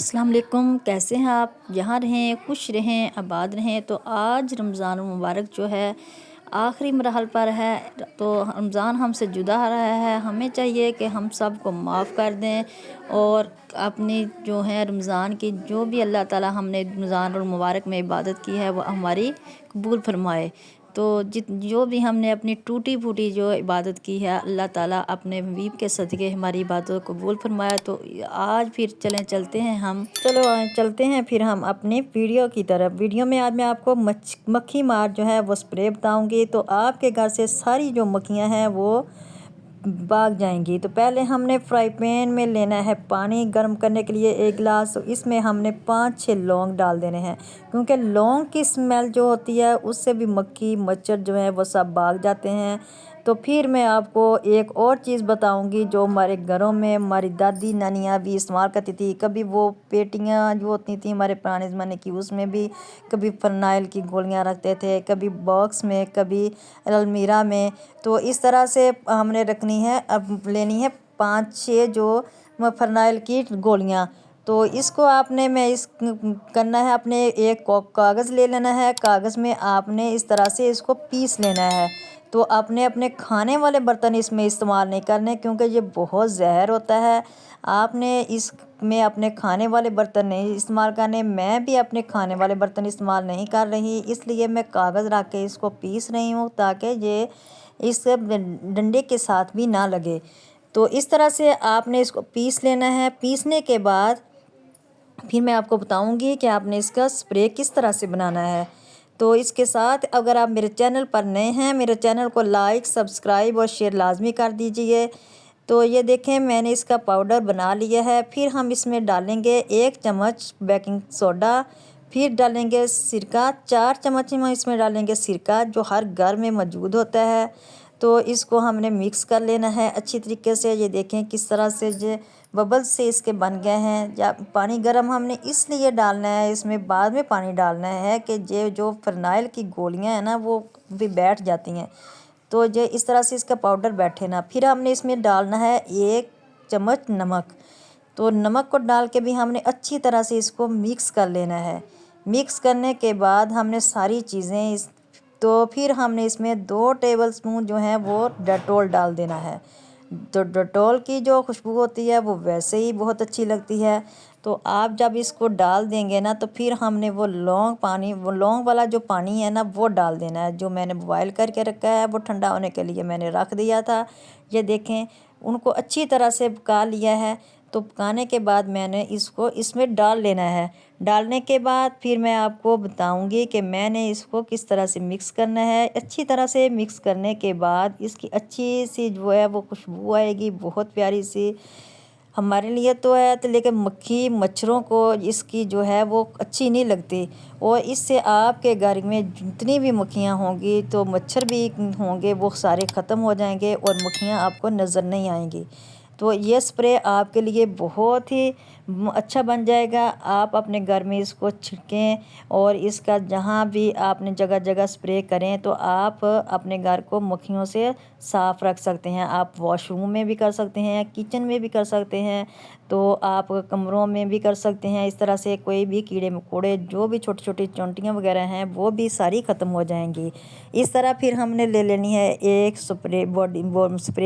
अस्सलाम वालेकुम। कैसे हैं आप? जहाँ रहें खुश रहें, आबाद रहें। तो आज रमज़ान मुबारक जो है आखिरी मरहल पर है। तो रमज़ान हमसे जुदा रहा है। हमें चाहिए कि हम सब को माफ़ कर दें और अपनी जो है रमज़ान की जो भी अल्लाह ताला हमने रमज़ान और मुबारक में इबादत की है वो हमारी कबूल फरमाए। तो जो भी हमने अपनी टूटी फूटी जो इबादत की है अल्लाह ताला अपने हबीब के सदक़े हमारी इबादत को कबूल फरमाया। तो आज फिर चलते हैं हम चलते हैं फिर हम अपनी वीडियो की तरफ। वीडियो में आज मैं आपको मक्खी मार जो है वो स्प्रे बताऊंगी। तो आपके घर से सारी जो मक्खियाँ हैं वो भाग जाएंगी। तो पहले हमने फ्राई पैन में लेना है पानी गर्म करने के लिए 1 गिलास। तो इसमें हमने 5-6 लौंग डाल देने हैं, क्योंकि लौंग की स्मेल जो होती है उससे भी मक्खी मच्छर जो है वो सब भाग जाते हैं। तो फिर मैं आपको एक और चीज़ बताऊंगी जो हमारे घरों में हमारी दादी नानियाँ भी इस्तेमाल करती थी। कभी वो पेटियाँ जो होती थी हमारे पुराने ज़माने की उसमें भी कभी फ़िनाइल की गोलियां रखते थे, कभी बॉक्स में, कभी अलमीरा में। तो इस तरह से हमने रखनी है। अब लेनी है 5-6 जो फ़िनाइल की गोलियां। तो इसको आपने करना है। अपने एक कागज़ ले लेना है। कागज़ में आपने इस तरह से इसको पीस लेना है। तो आपने अपने खाने वाले बर्तन इसमें इस्तेमाल नहीं करने, क्योंकि ये बहुत ज़हर होता है। आपने इसमें अपने खाने वाले बर्तन नहीं इस्तेमाल करने। मैं भी अपने खाने वाले बर्तन इस्तेमाल नहीं कर रही, इसलिए मैं कागज़ रख के इसको पीस रही हूँ ताकि ये इस डंडे के साथ भी ना लगे। तो इस तरह से आपने इसको पीस लेना है। पीसने के बाद फिर मैं आपको बताऊंगी कि आपने इसका स्प्रे किस तरह से बनाना है। तो इसके साथ अगर आप मेरे चैनल पर नए हैं, मेरे चैनल को लाइक सब्सक्राइब और शेयर लाजमी कर दीजिए। तो ये देखें मैंने इसका पाउडर बना लिया है। फिर हम इसमें डालेंगे 1 चम्मच बेकिंग सोडा। फिर डालेंगे सिरका, 4 चम्मच हम इसमें डालेंगे सिरका जो हर घर में मौजूद होता है। तो इसको हमने मिक्स कर लेना है अच्छी तरीके से। ये देखें किस तरह से ये बबल्स से इसके बन गए हैं। या पानी गर्म हमने इसलिए डालना है, इसमें बाद में पानी डालना है कि ये जो फ़िनाइल की गोलियां हैं ना वो भी बैठ जाती हैं। तो ये इस तरह से इसका पाउडर बैठे ना। फिर हमने इसमें डालना है 1 चम्मच नमक। तो नमक को डाल के भी हमने अच्छी तरह से इसको मिक्स कर लेना है। मिक्स करने के बाद हमने सारी चीज़ें तो फिर हमने इसमें 2 टेबलस्पून जो है वो डेटोल डाल देना है। तो डेटोल की जो खुशबू होती है वो वैसे ही बहुत अच्छी लगती है। तो आप जब इसको डाल देंगे ना तो फिर हमने वो लौंग वाला जो पानी है ना वो डाल देना है, जो मैंने बॉयल करके रखा है वो ठंडा होने के लिए मैंने रख दिया था। ये देखें उनको अच्छी तरह से पका लिया है। तो पकाने के बाद मैंने इसको इसमें डाल लेना है। डालने के बाद फिर मैं आपको बताऊंगी कि मैंने इसको किस तरह से मिक्स करना है। अच्छी तरह से मिक्स करने के बाद इसकी अच्छी सी जो है वो खुशबू आएगी, बहुत प्यारी सी हमारे लिए तो है। तो लेकिन मक्खी मच्छरों को इसकी जो है वो अच्छी नहीं लगती। और इससे आपके घर में जितनी भी मक्खियाँ होंगी तो मच्छर भी होंगे वो सारे ख़त्म हो जाएंगे और मक्खियाँ आपको नज़र नहीं आएंगी। तो ये स्प्रे आपके लिए बहुत ही अच्छा बन जाएगा। आप अपने घर में इसको छिड़कें और इसका जहाँ भी आपने जगह जगह स्प्रे करें तो आप अपने घर को मक्खियों से साफ़ रख सकते हैं। आप वॉशरूम में भी कर सकते हैं, किचन में भी कर सकते हैं, तो आप कमरों में भी कर सकते हैं। इस तरह से कोई भी कीड़े मकोड़े जो भी छोटी छोटी चोंटियाँ वगैरह हैं वो भी सारी ख़त्म हो जाएंगी। इस तरह फिर हमने ले लेनी है एक स्प्रे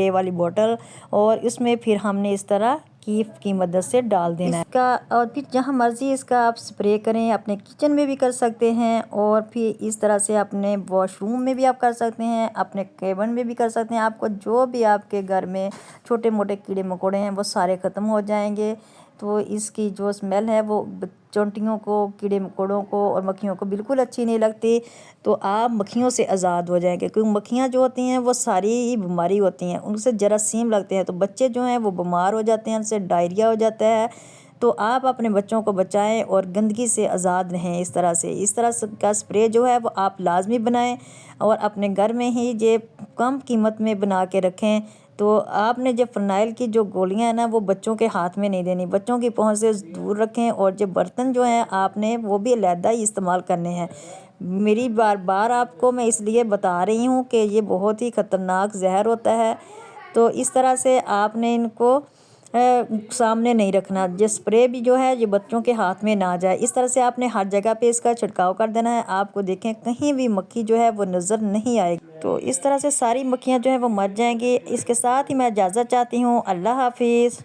वाली बोतल और इसमें फिर हमने इस तरह की मदद से डाल देना है इसका। और फिर जहाँ मर्ज़ी इसका आप स्प्रे करें, अपने किचन में भी कर सकते हैं और फिर इस तरह से अपने वॉशरूम में भी आप कर सकते हैं, अपने केबिन में भी कर सकते हैं। आपको जो भी आपके घर में छोटे मोटे कीड़े मकोड़े हैं वो सारे ख़त्म हो जाएंगे। तो इसकी जो स्मेल है वो चोंटियों को, कीड़े मकोड़ों को और मक्खियों को बिल्कुल अच्छी नहीं लगती। तो आप मक्खियों से आज़ाद हो जाएंगे, क्योंकि मक्खियाँ जो होती हैं वो सारी ही बीमारी होती हैं, उनसे जरासीम लगते हैं तो बच्चे जो हैं वो बीमार हो जाते हैं, उनसे डायरिया हो जाता है। तो आप अपने बच्चों को बचाएं और गंदगी से आज़ाद रहें। इस तरह का स्प्रे जो है वो आप लाजमी बनाएं और अपने घर में ही ये कम कीमत में बना के रखें। तो आपने जो फ़िनाइल की जो गोलियां हैं ना वो बच्चों के हाथ में नहीं देनी, बच्चों की पहुंच से दूर रखें। और जो बर्तन जो हैं आपने वो भी अलहदा ही इस्तेमाल करने हैं। मेरी बार बार आपको मैं इसलिए बता रही हूँ कि ये बहुत ही ख़तरनाक जहर होता है। तो इस तरह से आपने इनको सामने नहीं रखना। ये स्प्रे भी जो है ये बच्चों के हाथ में ना जाए। इस तरह से आपने हर जगह पे इसका छिड़काव कर देना है। आपको देखें कहीं भी मक्खी जो है वो नज़र नहीं आएगी। तो इस तरह से सारी मक्खियाँ जो है वो मर जाएंगी। इसके साथ ही मैं इजाज़त चाहती हूँ। अल्लाह हाफिज़।